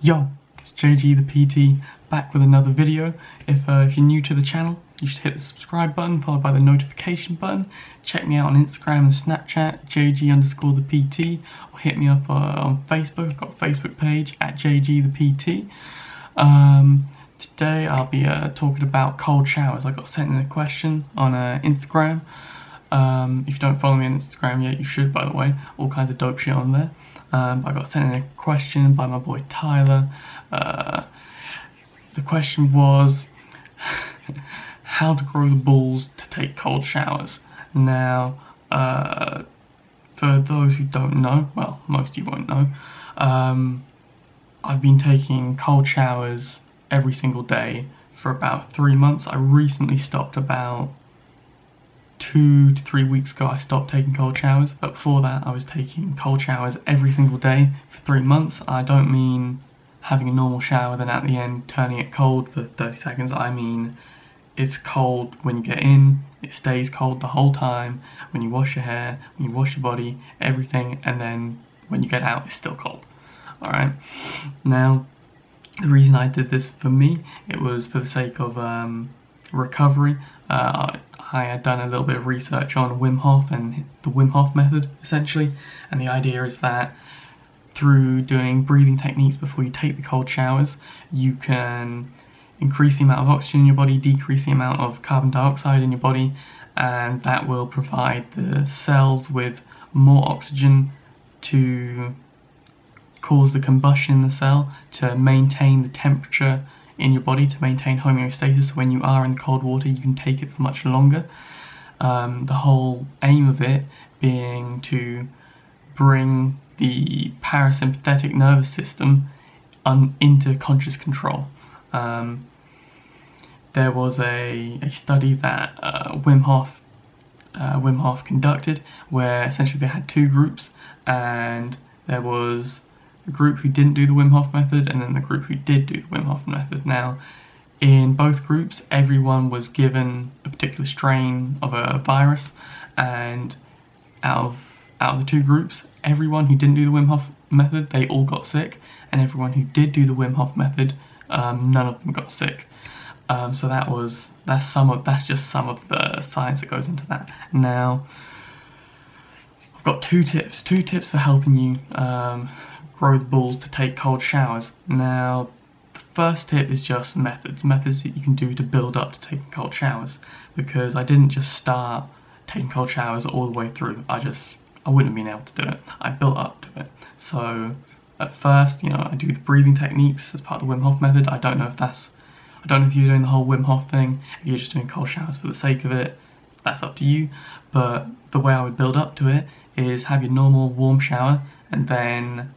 Yo, it's JG the PT back with another video. If you're new to the channel, you should hit the subscribe button followed by the notification button. Check me out on Instagram and Snapchat, JG_the PT, or hit me up on Facebook. I've got a Facebook page at JG the PT. Today I'll be talking about cold showers. I got sent in a question on Instagram. If you don't follow me on Instagram yet, you should, by the way. All kinds of dope shit on there. I got sent in a question by my boy Tyler. The question was how to grow the balls to take cold showers. Now, for those who don't know, well, most of you won't know, I've been taking cold showers every single day for about 3 months. I recently stopped about 2 to 3 weeks ago. I stopped taking cold showers, but before that I was taking cold showers every single day for 3 months. I don't mean having a normal shower then at the end turning it cold for 30 seconds. I mean it's cold when you get in, it stays cold the whole time, when you wash your hair, when you wash your body, everything, and then when you get out it's still cold. Alright, now the reason I did this for me, it was for the sake of recovery. I had done a little bit of research on Wim Hof and the Wim Hof method, essentially, and the idea is that through doing breathing techniques before you take the cold showers, you can increase the amount of oxygen in your body, decrease the amount of carbon dioxide in your body, and that will provide the cells with more oxygen to cause the combustion in the cell, to maintain the temperature in your body, to maintain homeostasis. So when you are in cold water you can take it for much longer. The whole aim of it being to bring the parasympathetic nervous system into conscious control. There was a study that Wim Hof conducted, where essentially they had two groups, and there was a group who didn't do the Wim Hof method and then the group who did do the Wim Hof method. Now, in both groups, everyone was given a particular strain of a virus, and out of the two groups, everyone who didn't do the Wim Hof method, they all got sick, and everyone who did do the Wim Hof method, none of them got sick. So that's just some of the science that goes into that. Now, I've got two tips for helping you grow the balls to take cold showers. Now, the first tip is just methods that you can do to build up to taking cold showers, because I didn't just start taking cold showers all the way through. I wouldn't have been able to do it. I built up to it. So at first, I do the breathing techniques as part of the Wim Hof method. I don't know if you're doing the whole Wim Hof thing, if you're just doing cold showers for the sake of it, that's up to you. But the way I would build up to it is have your normal warm shower, and then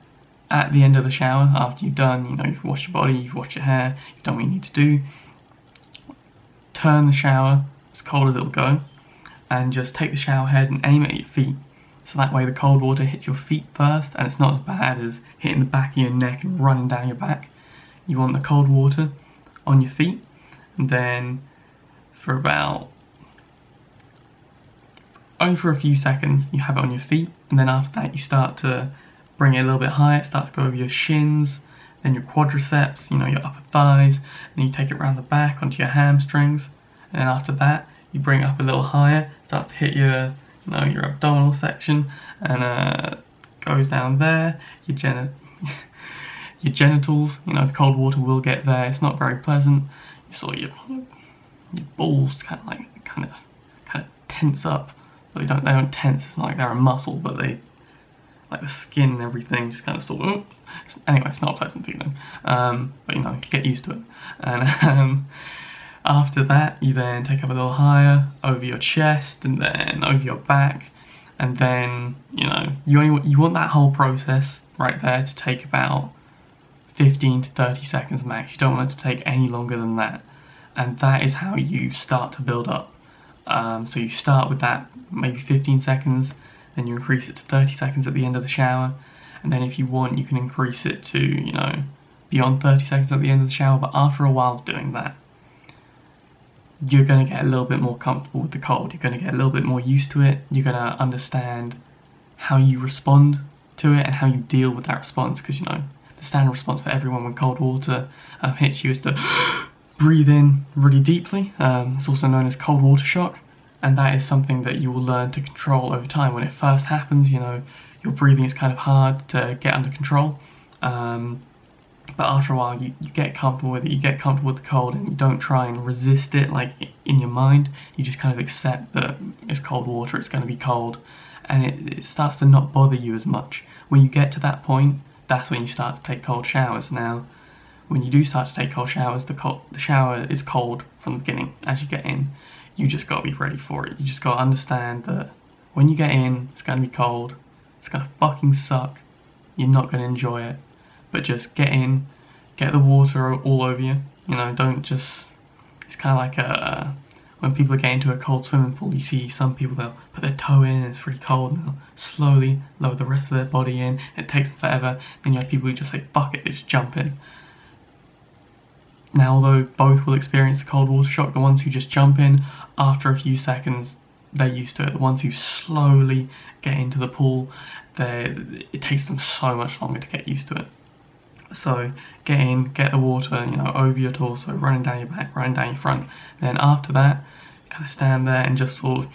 at the end of the shower, after you've done, you've washed your body, you've washed your hair, you've done what you need to do, turn the shower as cold as it'll go, and just take the shower head and aim it at your feet. So that way the cold water hits your feet first, and it's not as bad as hitting the back of your neck and running down your back. You want the cold water on your feet, and then only for a few seconds you have it on your feet, and then after that you start to bring it a little bit higher. It starts to go over your shins, then your quadriceps, your upper thighs, then you take it around the back onto your hamstrings, and then after that you bring it up a little higher. It starts to hit your abdominal section, and goes down there, your genitals. The cold water will get there. It's not very pleasant. You saw your balls kind of tense up. But they don't tense. It's not like they're a muscle, but they, like the skin and everything, just kind of sort of. Anyway, it's not a pleasant feeling. But get used to it. And after that, you then take up a little higher over your chest, and then over your back, and then you want that whole process right there to take about 15 to 30 seconds max. You don't want it to take any longer than that, and that is how you start to build up. So you start with that maybe 15 seconds, then you increase it to 30 seconds at the end of the shower, and then if you want you can increase it to beyond 30 seconds at the end of the shower. But after a while of doing that, you're going to get a little bit more comfortable with the cold. You're going to get a little bit more used to it. You're going to understand how you respond to it and how you deal with that response, because the standard response for everyone when cold water hits you is to breathe in really deeply. It's also known as cold water shock, and that is something that you will learn to control over time. When it first happens, you know, your breathing is kind of hard to get under control, but after a while you get comfortable with it, you get comfortable with the cold, and you don't try and resist it like in your mind. You just kind of accept that it's cold water, it's going to be cold, and it starts to not bother you as much. When you get to that point, that's when you start to take cold showers. Now, when you do start to take cold showers, the shower is cold from the beginning. As you get in, you just got to be ready for it. You just got to understand that when you get in, it's going to be cold, it's going to fucking suck, you're not going to enjoy it, but just get in, get the water all over you, you know, don't just, it's kind of like when people get into a cold swimming pool, you see some people, they'll put their toe in and it's really cold, and they'll slowly lower the rest of their body in, it takes them forever. Then you have people who just say, fuck it, they just jump in. Now, although both will experience the cold water shock, the ones who just jump in, after a few seconds, they're used to it. The ones who slowly get into the pool, it takes them so much longer to get used to it. So get in, get the water, you know, over your torso, running down your back, running down your front. Then after that, kind of stand there and just sort of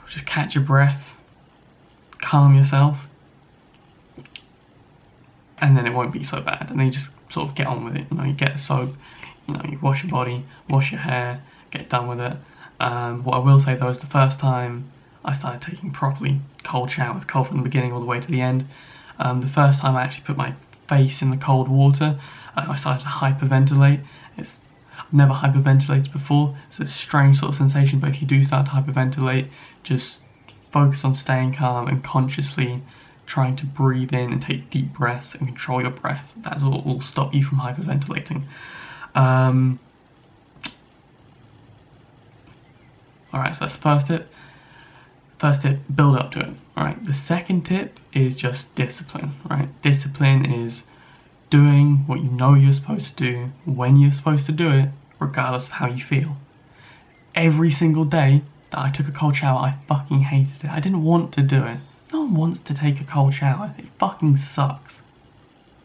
just catch your breath, calm yourself, and then it won't be so bad. And then you just sort of get on with it. You know, you get the soap, you know, you wash your body, wash your hair, get done with it. What I will say though is the first time I started taking properly cold showers, cold from the beginning all the way to the end, the first time I actually put my face in the cold water, I started to hyperventilate. I've never hyperventilated before, so it's a strange sort of sensation, but if you do start to hyperventilate, just focus on staying calm and consciously trying to breathe in and take deep breaths and control your breath. That's what will stop you from hyperventilating. Alright, so that's the first tip. First tip, build up to it. Alright, the second tip is just discipline. Right, discipline is doing what you know you're supposed to do when you're supposed to do it, regardless of how you feel. Every single day that I took a cold shower, I fucking hated it. I didn't want to do it. No one wants to take a cold shower. It fucking sucks.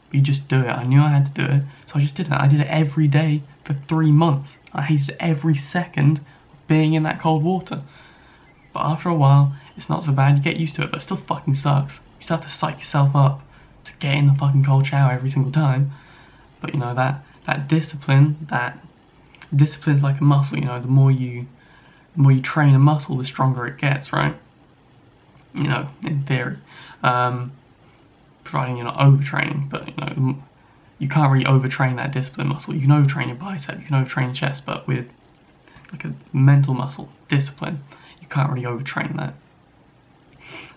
But you just do it. I knew I had to do it, so I just did it. I did it every day for 3 months. I hated every second of being in that cold water. But after a while, it's not so bad. You get used to it, but it still fucking sucks. You still have to psych yourself up to get in the fucking cold shower every single time. But you know, that discipline's like a muscle. You know, the more you train a muscle, the stronger it gets, right? You know, in theory, providing you're not overtraining. But you know, you can't really overtrain that discipline muscle. You can overtrain your bicep, you can overtrain your chest, but with like a mental muscle, discipline, you can't really overtrain that.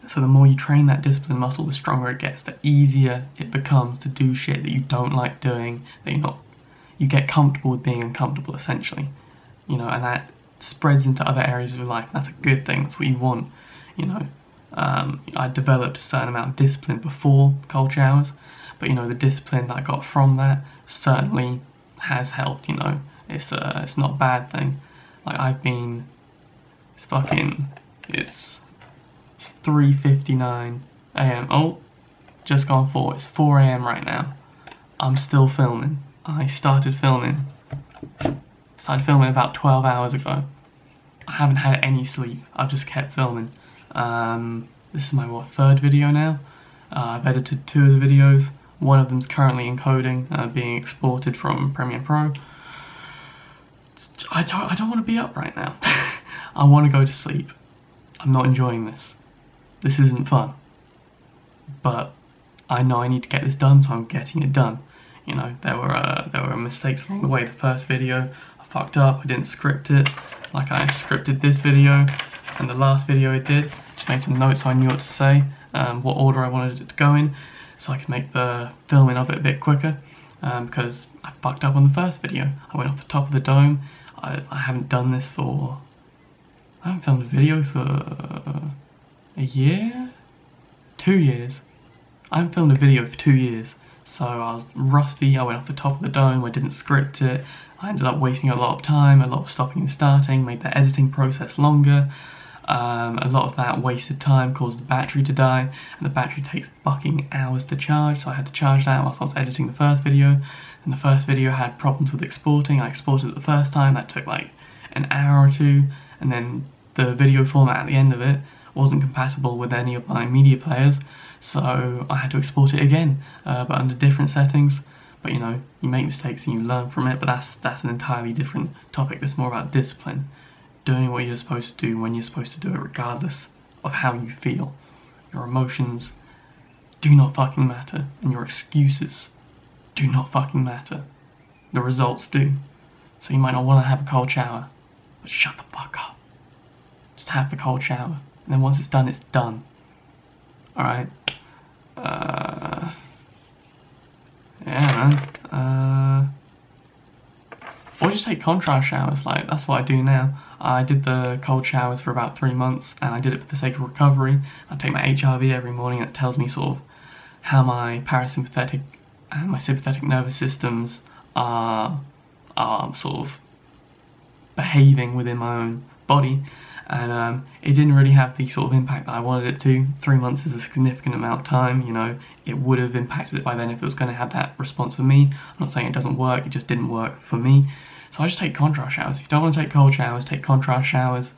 So the more you train that discipline muscle, the stronger it gets, the easier it becomes to do shit that you don't like doing, that you get comfortable with being uncomfortable, essentially. You know, and that spreads into other areas of your life. That's a good thing, that's what you want, you know. I developed a certain amount of discipline before cold showers, but you know, the discipline that I got from that certainly has helped, you know. It's not a bad thing. Like it's 3:59 a.m. Oh, just gone 4. It's 4 a.m. right now. I'm still filming. I started filming about 12 hours ago. I haven't had any sleep. I've just kept filming. This is my third video now. I've edited 2 of the videos. One of them's currently encoding, being exported from Premiere Pro. I don't want to be up right now. I want to go to sleep. I'm not enjoying this. This isn't fun. But I know I need to get this done, so I'm getting it done. You know, there were mistakes along the way. The first video, I fucked up. I didn't script it like I scripted this video, and the last video I did. Just made some notes so I knew what to say, what order I wanted it to go in, so I could make the filming of it a bit quicker. Because I fucked up on the first video. I went off the top of the dome. I haven't done this for... I haven't filmed a video for a year? 2 years. I haven't filmed a video for 2 years. So I was rusty, I went off the top of the dome, I didn't script it. I ended up wasting a lot of time, a lot of stopping and starting, made the editing process longer. A lot of that wasted time caused the battery to die, and the battery takes fucking hours to charge, so I had to charge that whilst I was editing the first video, and the first video had problems with exporting. I exported it the first time, that took like an hour or two, and then the video format at the end of it wasn't compatible with any of my media players, so I had to export it again, but under different settings. But you know, you make mistakes and you learn from it, but that's an entirely different topic. That's more about discipline. Doing what you're supposed to do when you're supposed to do it, regardless of how you feel. Your emotions do not fucking matter, and your excuses do not fucking matter. The results do. So you might not want to have a cold shower, but shut the fuck up. Just have the cold shower, and then once it's done, it's done. Alright? Yeah, man. Or just take contrast showers, like, that's what I do now. I did the cold showers for about 3 months, and I did it for the sake of recovery. I take my HRV every morning, and it tells me sort of how my parasympathetic and my sympathetic nervous systems are sort of behaving within my own body, and it didn't really have the sort of impact that I wanted it to. 3 months is a significant amount of time, you know. It would have impacted it by then if it was going to have that response for me. I'm not saying it doesn't work, it just didn't work for me. So I just take contrast showers. If you don't want to take cold showers, take contrast showers.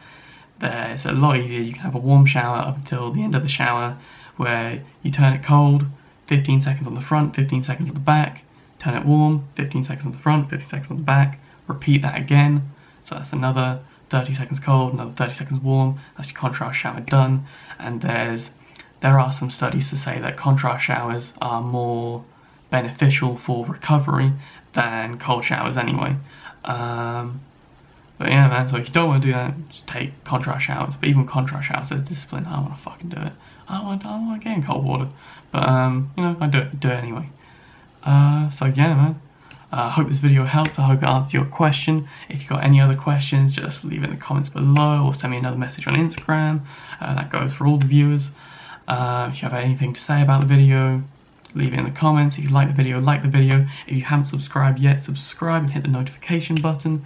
It's a lot easier. You can have a warm shower up until the end of the shower, where you turn it cold, 15 seconds on the front, 15 seconds on the back, turn it warm, 15 seconds on the front, 15 seconds on the back, repeat that again. So that's another 30 seconds cold, another 30 seconds warm. That's your contrast shower done. And there are some studies to say that contrast showers are more beneficial for recovery than cold showers anyway. But yeah, man, so if you don't want to do that, just take contrast showers. But even contrast showers, there's discipline. I don't want to fucking do it. I don't want to get in cold water. But, you know, I do it anyway. So yeah, man. I hope this video helped. I hope it answered your question. If you've got any other questions, just leave it in the comments below, or send me another message on Instagram. That goes for all the viewers. If you have anything to say about the video, leave it in the comments. If you like the video, like the video. If you haven't subscribed yet, subscribe and hit the notification button.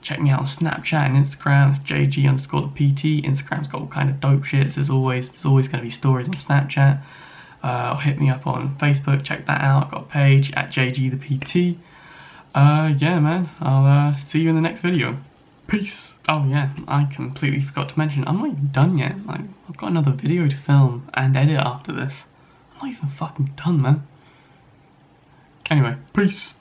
Check me out on Snapchat and Instagram. It's JG_the PT. Instagram's got all kind of dope shit. There's always going to be stories on Snapchat. Or hit me up on Facebook. Check that out. I've got a page at JG the PT. Yeah, man. I'll see you in the next video. Peace. Oh yeah, I completely forgot to mention, I'm not even done yet. Like, I've got another video to film and edit after this. I'm not even fucking done, man. Anyway, peace.